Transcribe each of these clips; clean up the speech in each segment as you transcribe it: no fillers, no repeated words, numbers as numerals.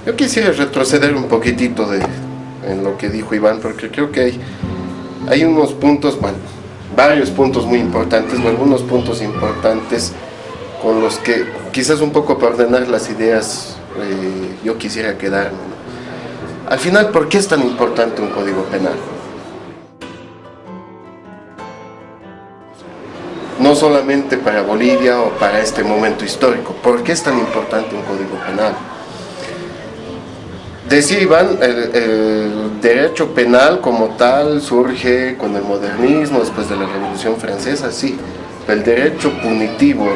Yo quisiera retroceder un poquitito en lo que dijo Iván, porque creo que hay unos puntos, bueno, varios puntos muy importantes, o algunos puntos importantes con los que quizás un poco para ordenar las ideas yo quisiera quedarme, ¿no? Al final, ¿por qué es tan importante un código penal? No solamente para Bolivia o para este momento histórico, ¿por qué es tan importante un código penal? Decía Iván, el derecho penal como tal surge con el modernismo, después de la Revolución Francesa, sí. El derecho punitivo,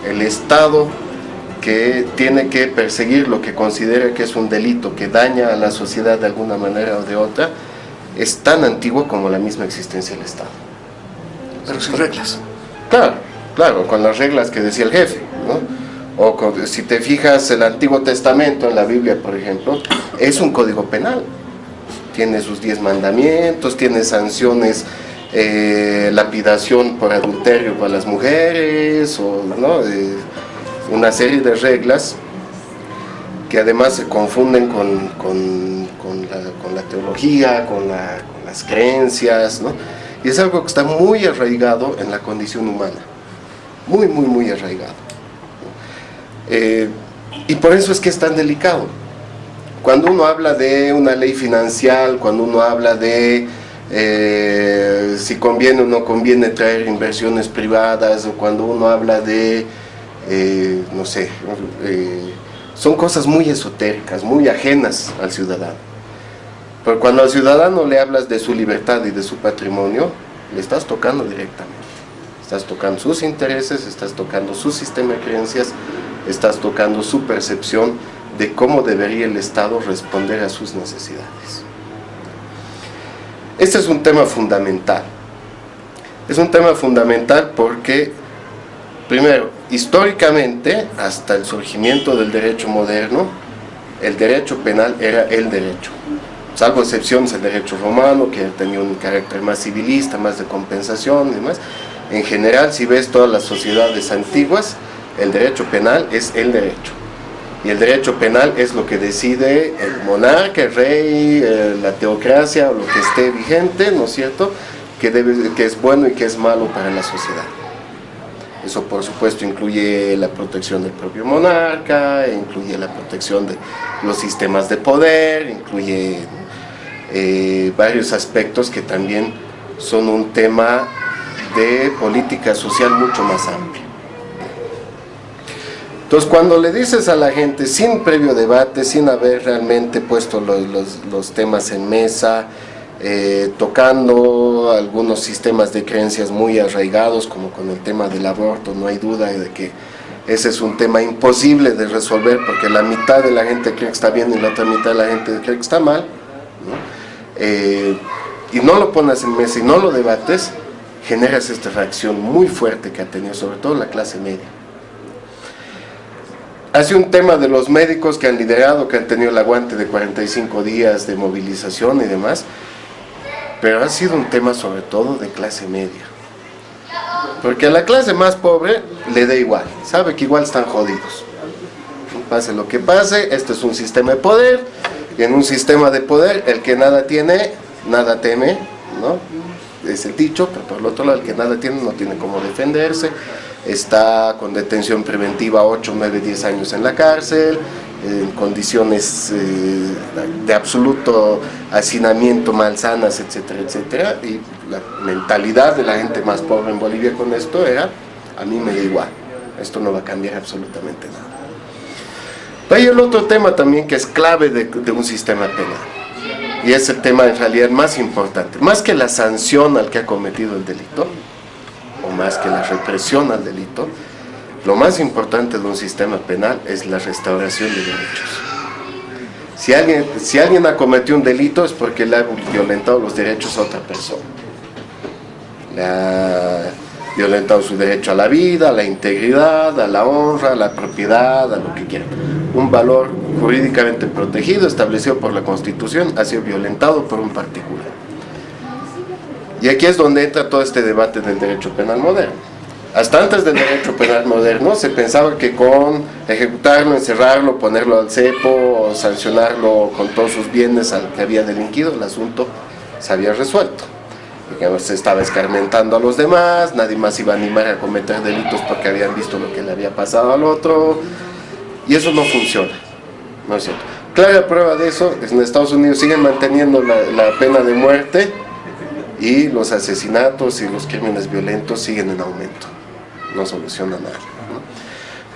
el Estado que tiene que perseguir lo que considera que es un delito, que daña a la sociedad de alguna manera o de otra, es tan antiguo como la misma existencia del Estado. Pero sin reglas. Claro, claro, con las reglas que decía el jefe, ¿no? O si te fijas, el Antiguo Testamento en la Biblia, por ejemplo, es un código penal. Tiene sus 10 mandamientos, tiene sanciones, lapidación por adulterio para las mujeres, o, ¿no? Una serie de reglas que además se confunden con la teología, con las creencias, ¿no? Y es algo que está muy arraigado en la condición humana, muy, muy, muy arraigado. Y por eso es que es tan delicado. Cuando uno habla de una ley financiera, cuando uno habla de si conviene o no conviene traer inversiones privadas, o cuando uno habla de, no sé, son cosas muy esotéricas, muy ajenas al ciudadano. Pero cuando al ciudadano le hablas de su libertad y de su patrimonio, le estás tocando directamente. Estás tocando sus intereses, estás tocando su sistema de creencias, estás tocando su percepción de cómo debería el Estado responder a sus necesidades. Este es un tema fundamental. Es un tema fundamental porque, primero, históricamente, hasta el surgimiento del derecho moderno, el derecho penal era el derecho. Salvo excepciones, el derecho romano, que tenía un carácter más civilista, más de compensación y demás. En general, si ves todas las sociedades antiguas, el derecho penal es el derecho. Y el derecho penal es lo que decide el monarca, el rey, la teocracia o lo que esté vigente, ¿no es cierto?, que es bueno y que es malo para la sociedad. Eso, por supuesto, incluye la protección del propio monarca, incluye la protección de los sistemas de poder, incluye varios aspectos que también son un tema de política social mucho más amplio. Entonces, cuando le dices a la gente, sin previo debate, sin haber realmente puesto los temas en mesa, tocando algunos sistemas de creencias muy arraigados, como con el tema del aborto, no hay duda de que ese es un tema imposible de resolver, porque la mitad de la gente cree que está bien y la otra mitad de la gente cree que está mal, ¿no? Y no lo pones en mesa y no lo debates, generas esta reacción muy fuerte que ha tenido sobre todo la clase media. Hace un tema de los médicos que han liderado, que han tenido el aguante de 45 días de movilización y demás, pero ha sido un tema sobre todo de clase media. Porque a la clase más pobre le da igual, sabe que igual están jodidos. Pase lo que pase, este es un sistema de poder, y en un sistema de poder el que nada tiene, nada teme, ¿no? Es el dicho, pero por el otro lado el que nada tiene no tiene cómo defenderse, está con detención preventiva 8, 9, 10 años en la cárcel, en condiciones de absoluto hacinamiento, malsanas, etcétera, etcétera. Y la mentalidad de la gente más pobre en Bolivia con esto era: a mí me da igual, esto no va a cambiar absolutamente nada. Hay el otro tema también que es clave de un sistema penal, y es el tema en realidad más importante, más que la sanción al que ha cometido el delito, o más que la represión al delito. Lo más importante de un sistema penal es la restauración de derechos. Si alguien ha cometido un delito es porque le ha violentado los derechos a otra persona. Le ha violentado su derecho a la vida, a la integridad, a la honra, a la propiedad, a lo que quiera. Un valor jurídicamente protegido, establecido por la Constitución, ha sido violentado por un particular. Y aquí es donde entra todo este debate del derecho penal moderno. Hasta antes del derecho penal moderno se pensaba que con ejecutarlo, encerrarlo, ponerlo al cepo, o sancionarlo con todos sus bienes al que había delinquido, el asunto se había resuelto. Digamos, se estaba escarmentando a los demás, nadie más iba a animar a cometer delitos porque habían visto lo que le había pasado al otro, y eso no funciona, ¿no es cierto? Clara prueba de eso, en Estados Unidos siguen manteniendo la pena de muerte y los asesinatos y los crímenes violentos siguen en aumento, no soluciona nada, ¿no?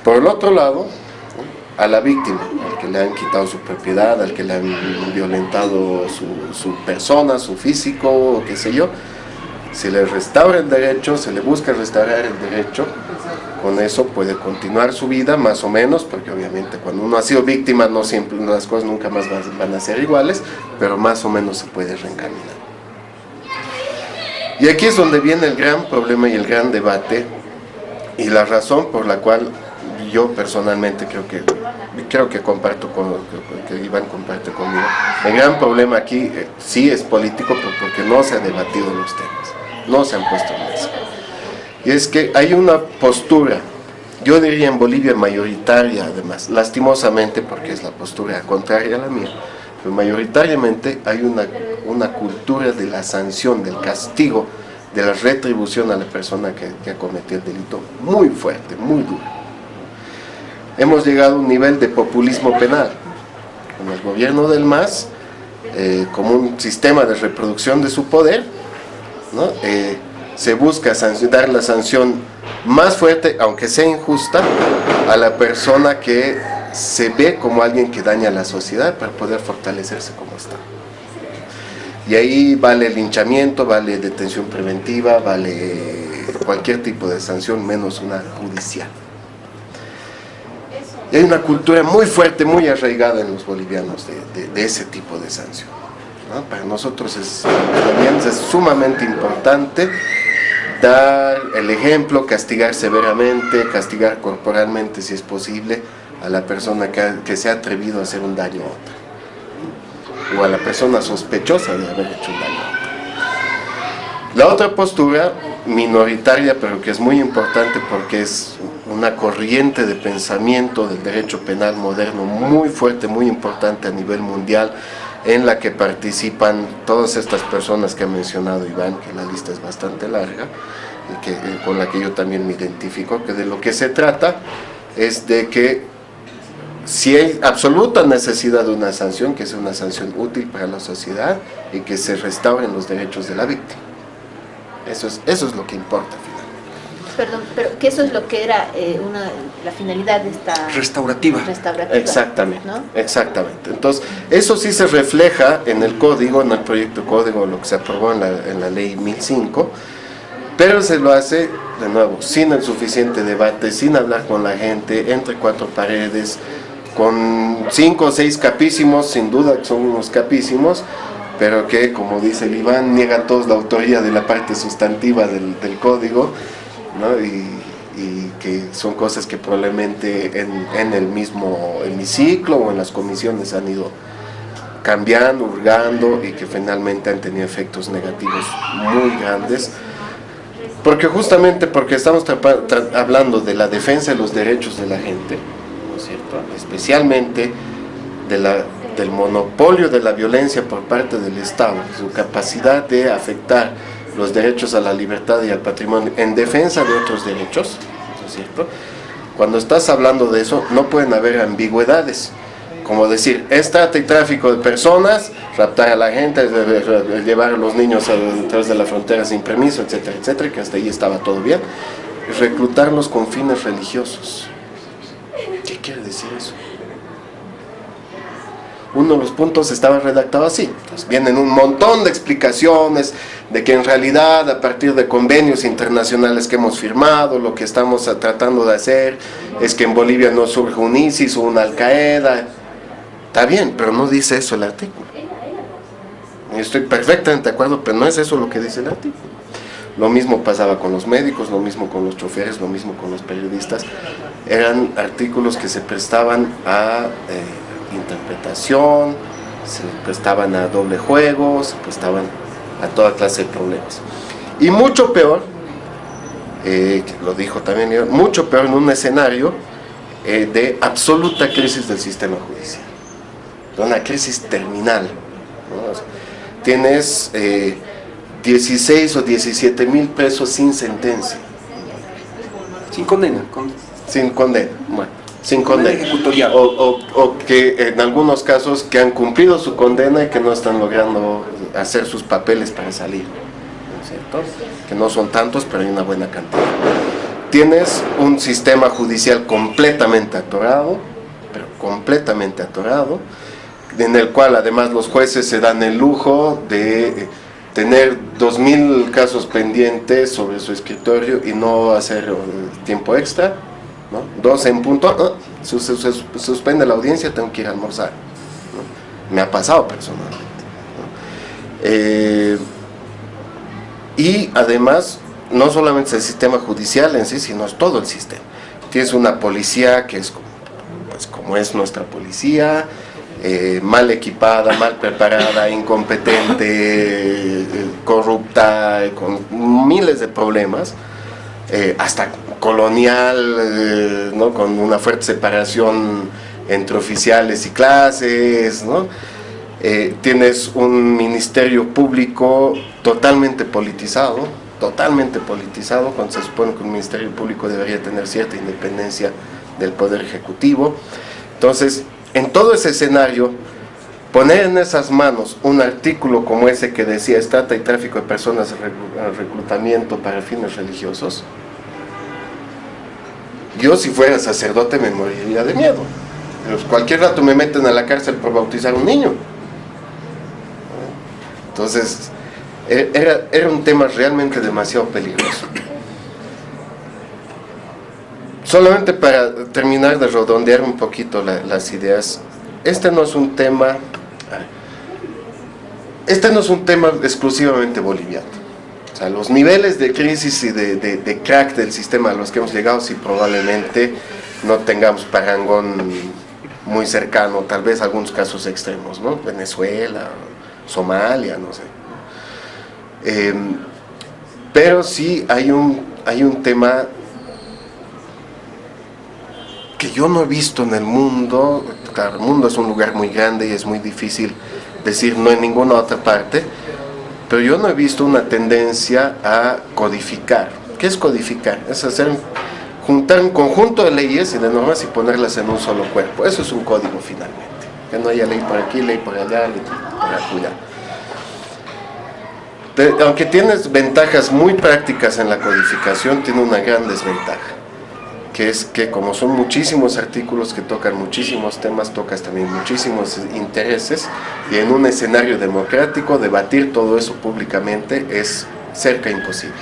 Por el otro lado, a la víctima, al que le han quitado su propiedad, al que le han violentado su persona, su físico, o qué sé yo, se le restaura el derecho, se le busca restaurar el derecho, con eso puede continuar su vida más o menos, porque obviamente cuando uno ha sido víctima no siempre las cosas nunca más van a ser iguales, pero más o menos se puede reencaminar. Y aquí es donde viene el gran problema y el gran debate, y la razón por la cual yo personalmente creo que comparto que Iván comparte conmigo. El gran problema aquí sí es político, porque no se han debatido los temas, no se han puesto en mesa. Y es que hay una postura, yo diría en Bolivia mayoritaria además, lastimosamente porque es la postura contraria a la mía, pero mayoritariamente hay una cultura de la sanción, del castigo, de la retribución a la persona que ha cometido el delito muy fuerte, muy duro. Hemos llegado a un nivel de populismo penal, con el gobierno del MAS, como un sistema de reproducción de su poder, ¿no? Se busca dar la sanción más fuerte, aunque sea injusta, a la persona que se ve como alguien que daña a la sociedad para poder fortalecerse como está. Y ahí vale linchamiento, vale detención preventiva, vale cualquier tipo de sanción, menos una judicial. Y hay una cultura muy fuerte, muy arraigada en los bolivianos de ese tipo de sanción, ¿no? Para nosotros es sumamente importante dar el ejemplo, castigar severamente, castigar corporalmente si es posible a la persona que se ha atrevido a hacer un daño a otra, o a la persona sospechosa de haber hecho un daño a otra. La otra postura, minoritaria, pero que es muy importante porque es una corriente de pensamiento del derecho penal moderno muy fuerte, muy importante a nivel mundial, en la que participan todas estas personas que ha mencionado Iván, que la lista es bastante larga, y con la que yo también me identifico, que de lo que se trata es de que si hay absoluta necesidad de una sanción, que sea una sanción útil para la sociedad y que se restauren los derechos de la víctima. Eso es lo que importa finalmente. Perdón, pero que eso es lo que era la finalidad de esta restaurativa. Exactamente, ¿no? Exactamente. Entonces, eso sí se refleja en el código, en el proyecto de código, lo que se aprobó en la ley 1005, pero se lo hace, de nuevo, sin el suficiente debate, sin hablar con la gente, entre cuatro paredes, con 5 o 6 capísimos, sin duda que son unos capísimos, pero que, como dice el Iván, niegan todos la autoría de la parte sustantiva del código, ¿no? Y que son cosas que probablemente en el mismo hemiciclo o en las comisiones han ido cambiando, hurgando, y que finalmente han tenido efectos negativos muy grandes, porque justamente porque estamos hablando de la defensa de los derechos de la gente, ¿no es cierto? Especialmente del monopolio de la violencia por parte del Estado, su capacidad de afectar los derechos a la libertad y al patrimonio en defensa de otros derechos, ¿no es cierto? Cuando estás hablando de eso, no pueden haber ambigüedades, como decir, es trata y tráfico de personas, raptar a la gente, llevar a los niños a través de la frontera sin permiso, etcétera, etcétera, que hasta ahí estaba todo bien, y reclutarlos con fines religiosos. ¿Qué quiere decir eso? Uno de los puntos estaba redactado así. Entonces, vienen un montón de explicaciones de que en realidad a partir de convenios internacionales que hemos firmado, lo que estamos tratando de hacer es que en Bolivia no surja un ISIS o una Al-Qaeda. Está bien, pero no dice eso el artículo. Estoy perfectamente de acuerdo, pero no es eso lo que dice el artículo. Lo mismo pasaba con los médicos, lo mismo con los choferes, lo mismo con los periodistas. Eran artículos que se prestaban a interpretación, se prestaban a doble juego, se prestaban a toda clase de problemas. Y mucho peor, lo dijo también, mucho peor en un escenario de absoluta crisis del sistema judicial. una crisis terminal, ¿no? O sea, tienes 16 o 17 mil presos sin sentencia. Sin condena. Sin condena, bueno, sin condena. Ejecutorial. O que en algunos casos que han cumplido su condena y que no están logrando hacer sus papeles para salir, ¿no es cierto? Que no son tantos, pero hay una buena cantidad. Tienes un sistema judicial completamente atorado, pero completamente atorado, en el cual además los jueces se dan el lujo de tener 2000 casos pendientes sobre su escritorio y no hacer tiempo extra, ¿no? 12 en punto, se suspende la audiencia, tengo que ir a almorzar, ¿no? Me ha pasado personalmente, ¿no? Y además, no solamente es el sistema judicial en sí, sino es todo el sistema. Tienes una policía que es pues, como es nuestra policía, mal equipada, mal preparada, incompetente, corrupta, con miles de problemas, hasta colonial, ¿no? Con una fuerte separación entre oficiales y clases, ¿no? Tienes un ministerio público totalmente politizado, cuando se supone que un ministerio público debería tener cierta independencia del poder ejecutivo. Entonces, en todo ese escenario, poner en esas manos un artículo como ese que decía trata y tráfico de personas, reclutamiento para fines religiosos, yo si fuera sacerdote me moriría de miedo. Pues cualquier rato me meten a la cárcel por bautizar a un niño. Entonces, era un tema realmente demasiado peligroso. Solamente para terminar de redondear un poquito las ideas, este no es un tema exclusivamente boliviano. O sea, los niveles de crisis y de crack del sistema a los que hemos llegado, sí, probablemente no tengamos parangón muy cercano, tal vez algunos casos extremos, ¿no? Venezuela, Somalia, no sé. Pero sí hay un tema que yo no he visto en el mundo. Claro, el mundo es un lugar muy grande y es muy difícil decir no en ninguna otra parte, pero yo no he visto una tendencia a codificar. ¿Qué es codificar? Es juntar un conjunto de leyes y de normas y ponerlas en un solo cuerpo. Eso es un código finalmente, que no haya ley por aquí, ley por allá, ley por acullá. Aunque tienes ventajas muy prácticas en la codificación, tiene una gran desventaja, que es que como son muchísimos artículos que tocan muchísimos temas, tocas también muchísimos intereses, y en un escenario democrático debatir todo eso públicamente es cerca imposible.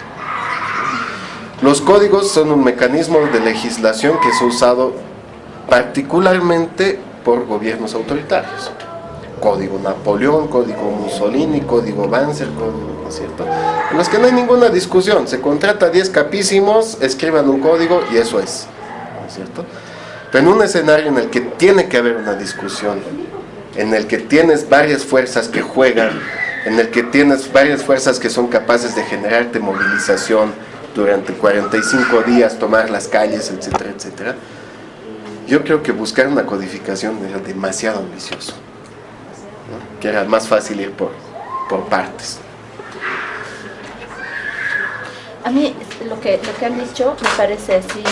Los códigos son un mecanismo de legislación que es usado particularmente por gobiernos autoritarios. Código Napoleón, código Mussolini, código Banzer, ¿no es cierto? En los que no hay ninguna discusión, se contrata 10 capísimos, escriban un código y eso es, ¿no es cierto? Pero en un escenario en el que tiene que haber una discusión, en el que tienes varias fuerzas que juegan, en el que tienes varias fuerzas que son capaces de generarte movilización durante 45 días, tomar las calles, etcétera, etcétera, yo creo que buscar una codificación era demasiado ambicioso, ¿no? Que era más fácil ir por partes. A mí lo que han dicho me parece así,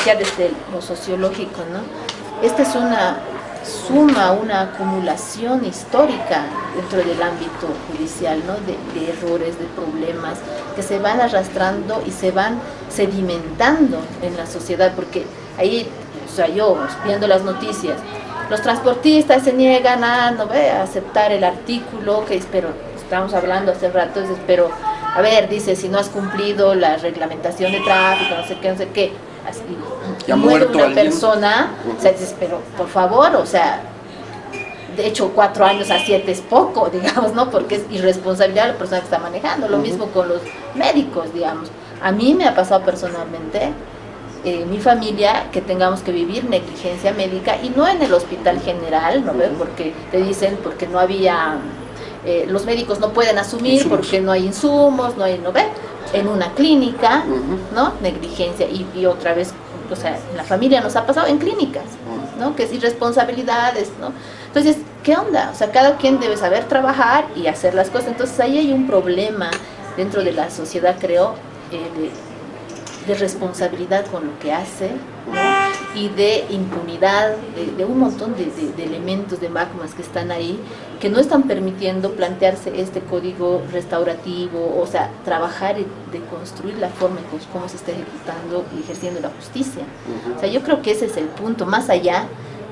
ya desde lo sociológico, ¿no? Esta es una suma, una acumulación histórica dentro del ámbito judicial, ¿no? De errores, de problemas que se van arrastrando y se van sedimentando en la sociedad, porque ahí, o sea, yo viendo las noticias, los transportistas se niegan a aceptar el artículo, pero estamos hablando hace rato, pero a ver, dice, si no has cumplido la reglamentación de tráfico, no sé qué, así, ya muere muerto una alguien. persona, o sea, dices, pero por favor, o sea, de hecho 4 años a 7 es poco, digamos, ¿no? Porque es irresponsabilidad de la persona que está manejando, lo mismo con los médicos, digamos. A mí me ha pasado personalmente, mi familia, que tengamos que vivir negligencia médica, y no en el hospital general, ¿no ves? Porque te dicen, porque no había, los médicos no pueden asumir, insumos. porque no hay insumos, no hay, ¿no ves? En una clínica, ¿no? Negligencia, y otra vez, o sea, en la familia nos ha pasado en clínicas, ¿no? ¿no? Que es irresponsabilidades, ¿no? Entonces, ¿qué onda? O sea, cada quien debe saber trabajar y hacer las cosas. Entonces, ahí hay un problema dentro de la sociedad, creo, de responsabilidad con lo que hace, ¿no? Y de impunidad, de un montón de elementos, de magmas que están ahí, que no están permitiendo plantearse este código restaurativo, o sea, trabajar y de construir la forma en cómo se está ejecutando y ejerciendo la justicia. O sea, yo creo que ese es el punto, más allá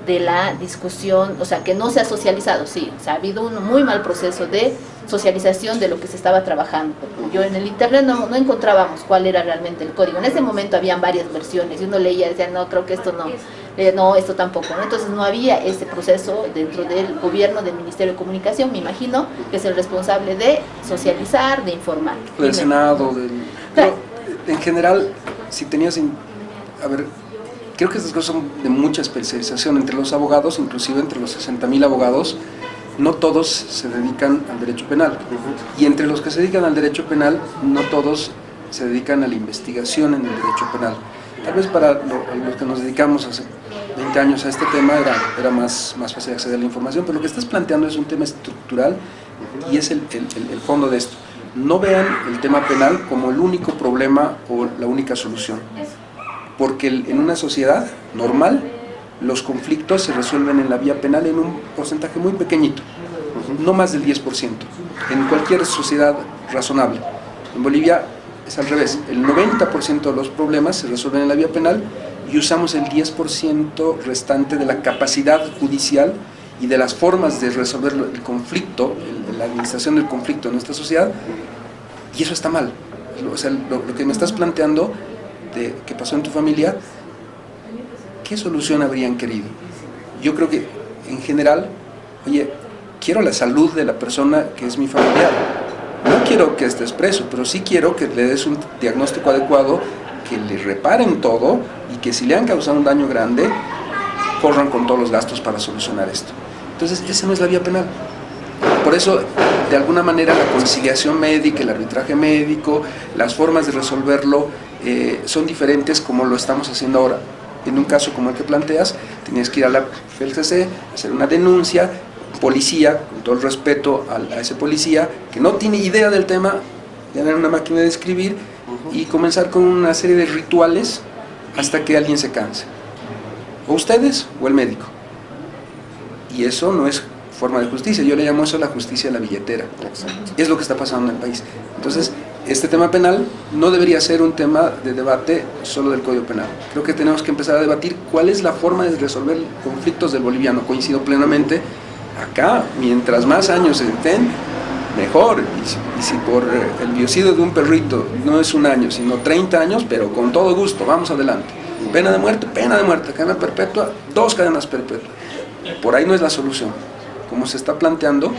de la discusión, o sea, que no se ha socializado, sí, o sea, ha habido un muy mal proceso de socialización de lo que se estaba trabajando. Yo en el internet no encontrábamos cuál era realmente el código. En ese momento habían varias versiones y uno leía y decía, no, creo que esto no, no, esto tampoco, ¿no? Entonces no había ese proceso dentro del gobierno, del Ministerio de Comunicación, me imagino, que es el responsable de socializar, de informar. Del Senado, Claro. Pero, en general, si tenías... A ver, creo que estas cosas son de mucha especialización entre los abogados, inclusive entre los 60.000 abogados, no todos se dedican al derecho penal. Y entre los que se dedican al derecho penal, no todos se dedican a la investigación en el derecho penal. Tal vez para los que nos dedicamos hace 20 años a este tema era más fácil acceder a la información, pero lo que estás planteando es un tema estructural y es el fondo de esto. No vean el tema penal como el único problema o la única solución, porque en una sociedad normal los conflictos se resuelven en la vía penal en un porcentaje muy pequeñito, no más del 10%, en cualquier sociedad razonable. En Bolivia es al revés, el 90% de los problemas se resuelven en la vía penal y usamos el 10% restante de la capacidad judicial y de las formas de resolver el conflicto, la administración del conflicto en nuestra sociedad, y eso está mal. O sea, lo que me estás planteando de que pasó en tu familia, ¿qué solución habrían querido? Yo creo que en general, oye, quiero la salud de la persona que es mi familiar. No quiero que estés preso, pero sí quiero que le des un diagnóstico adecuado, que le reparen todo y que si le han causado un daño grande, corran con todos los gastos para solucionar esto. Entonces, esa no es la vía penal. Por eso, de alguna manera, la conciliación médica, el arbitraje médico, las formas de resolverlo son diferentes como lo estamos haciendo ahora. En un caso como el que planteas, tenías que ir a la FELCC, hacer una denuncia, policía, con todo el respeto a ese policía, que no tiene idea del tema, tener una máquina de escribir y comenzar con una serie de rituales hasta que alguien se canse. O ustedes o el médico. Y eso no es forma de justicia, yo le llamo eso la justicia de la billetera. Exacto. Es lo que está pasando en el país. Entonces, este tema penal no debería ser un tema de debate solo del Código Penal. Creo que tenemos que empezar a debatir cuál es la forma de resolver conflictos del boliviano. Coincido plenamente, acá, mientras más años se den, mejor. Y si por el biocidio de un perrito no es un año, sino 30 años, pero con todo gusto, vamos adelante. Pena de muerte, cadena perpetua, 2 cadenas perpetuas. Por ahí no es la solución. Como se está planteando,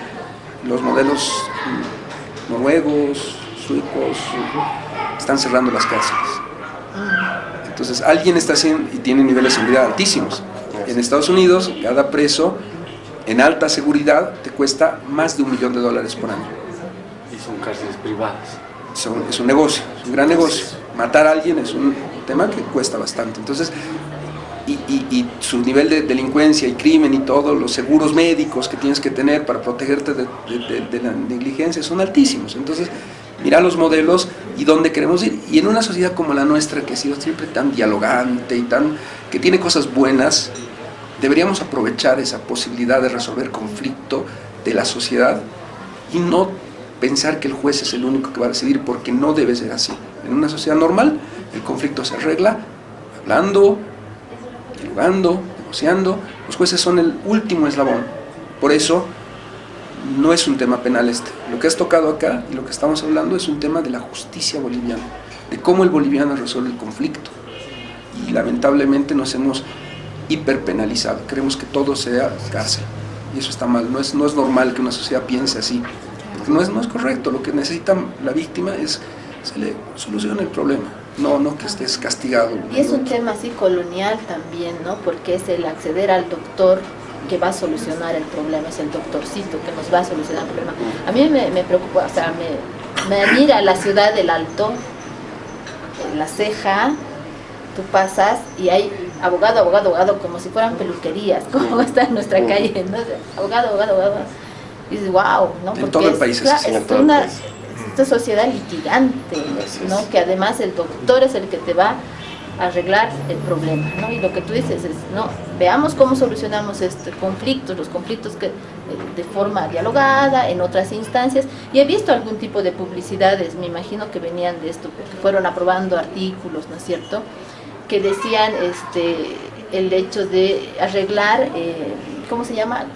los modelos noruegos, suecos, están cerrando las cárceles. Entonces alguien está haciendo, y tiene niveles de seguridad altísimos. En Estados Unidos, cada preso en alta seguridad te cuesta más de $1 millón por año. Y son cárceles privadas. Es un negocio, es un gran negocio. Matar a alguien es un tema que cuesta bastante. Entonces, y su nivel de delincuencia y crimen y todos los seguros médicos que tienes que tener para protegerte de la negligencia son altísimos. Entonces, mira los modelos y dónde queremos ir. Y en una sociedad como la nuestra, que ha sido siempre tan dialogante y que tiene cosas buenas, deberíamos aprovechar esa posibilidad de resolver conflicto de la sociedad y no pensar que el juez es el único que va a decidir, porque no debe ser así. En una sociedad normal, el conflicto se arregla hablando, dialogando, negociando. Los jueces son el último eslabón. Por eso no es un tema penal este. Lo que has tocado acá y lo que estamos hablando es un tema de la justicia boliviana, de cómo el boliviano resuelve el conflicto. Y lamentablemente nos hemos hiperpenalizado. Queremos que todo sea cárcel. Y eso está mal. No es normal que una sociedad piense así. Porque no es correcto. Lo que necesita la víctima es que se le solucione el problema. No que estés castigado. Y es un tema así colonial también, ¿no? Porque es el acceder al doctor que va a solucionar el problema, es el doctorcito que nos va a solucionar el problema. A mí me preocupa, o sea, me admira la ciudad del Alto, La Ceja, tú pasas y hay abogado, abogado, abogado, como si fueran peluquerías, como está en nuestra calle, ¿no? Abogado, abogado, abogado. Y dices, wow, ¿no? En todo el país es así, es una esta sociedad litigante, ¿no? Que además el doctor es el que te va a arreglar el problema, ¿no? Y lo que tú dices es, no, veamos cómo solucionamos estos conflictos, los conflictos que de forma dialogada, en otras instancias, y he visto algún tipo de publicidades, me imagino que venían de esto, porque fueron aprobando artículos, ¿no es cierto?, que decían el hecho de arreglar, ¿cómo se llama?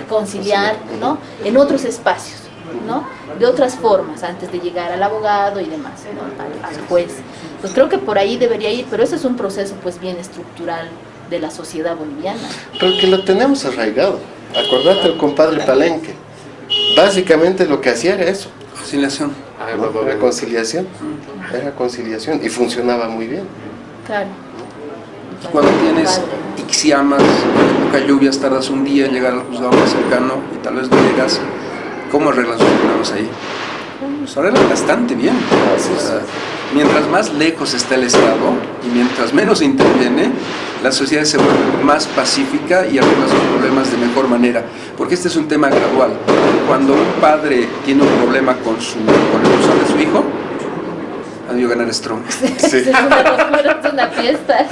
Conciliar, ¿no? En otros espacios, ¿no? De otras formas, antes de llegar al abogado y demás, ¿no? Al juez. Pues creo que por ahí debería ir, pero ese es un proceso pues bien estructural de la sociedad boliviana. Pero que lo tenemos arraigado. Acordate el compadre Palenque. Básicamente lo que hacía era eso. Conciliación. ¿No? Era conciliación. Era conciliación y funcionaba muy bien. Claro. Cuando tienes ixiomas, poca lluvias, tardas un día en llegar al juzgado más cercano y tal vez no llegas, ¿cómo arreglan sus problemas ahí? Pues arreglan bastante bien. O sea, mientras más lejos está el Estado y mientras menos interviene, la sociedad se vuelve más pacífica y arregla sus problemas de mejor manera. Porque este es un tema gradual. Cuando un padre tiene un problema con el uso de su hijo, ha debido ganar Strong. Sí. Es una fiesta.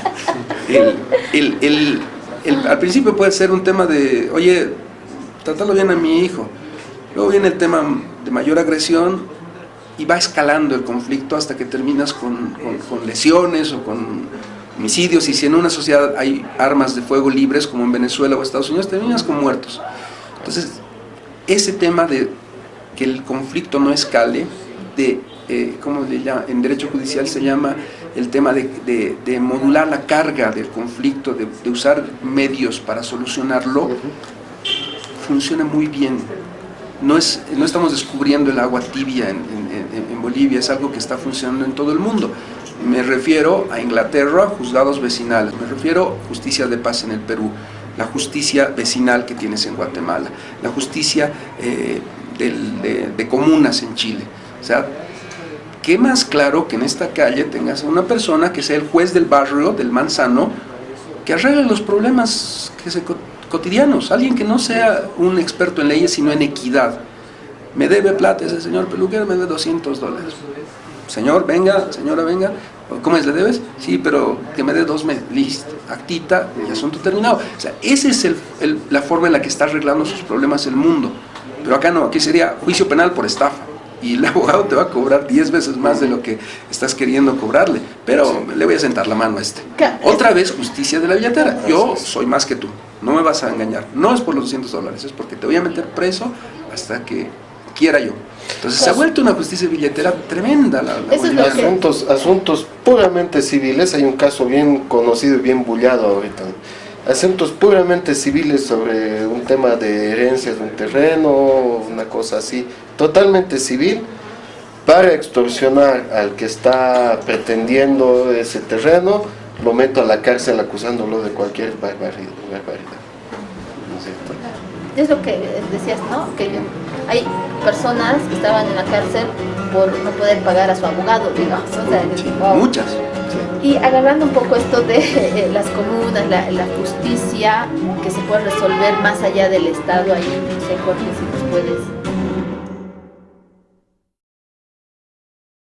Al principio puede ser un tema de, oye, tratalo bien a mi hijo. Luego viene el tema de mayor agresión y va escalando el conflicto hasta que terminas con lesiones o con homicidios. Y si en una sociedad hay armas de fuego libres, como en Venezuela o Estados Unidos, terminas con muertos. Entonces, ese tema de que el conflicto no escale, ¿cómo le llama? En derecho judicial se llama el tema de modular la carga del conflicto, de usar medios para solucionarlo, funciona muy bien. No estamos descubriendo el agua tibia en Bolivia, es algo que está funcionando en todo el mundo. Me refiero a Inglaterra, juzgados vecinales, me refiero a justicia de paz en el Perú, la justicia vecinal que tienes en Guatemala, la justicia de comunas en Chile. O sea, ¿qué más claro que en esta calle tengas a una persona que sea el juez del barrio, del manzano, que arregle los problemas cotidianos? Alguien que no sea un experto en leyes, sino en equidad. Me debe plata ese señor peluquero, me debe $200. Señor, venga, señora, venga. ¿Cómo es? ¿Le debes? Sí, pero que me dé 2 meses. Listo, actita y asunto terminado. O sea, esa es la forma en la que está arreglando sus problemas el mundo. Pero acá no, aquí sería juicio penal por estafa. Y el abogado te va a cobrar 10 veces más de lo que estás queriendo cobrarle. Pero le voy a sentar la mano a este. Otra vez, justicia de la billetera. Yo soy más que tú, no me vas a engañar. No es por los $200, es porque te voy a meter preso hasta que quiera yo. Entonces se ha vuelto una justicia billetera tremenda. Asuntos puramente civiles. Hay un caso bien conocido y bien bullado ahorita. Asuntos puramente civiles sobre un tema de herencia de un terreno, una cosa así, totalmente civil, para extorsionar al que está pretendiendo ese terreno, lo meto a la cárcel acusándolo de cualquier barbaridad. ¿No es cierto? Es lo que decías, ¿no? Que hay personas que estaban en la cárcel por no poder pagar a su abogado, digamos. O sea, wow. Muchas. Y agarrando un poco esto de las comunas, la justicia que se puede resolver más allá del Estado, ahí no sé, Jorge, si nos puedes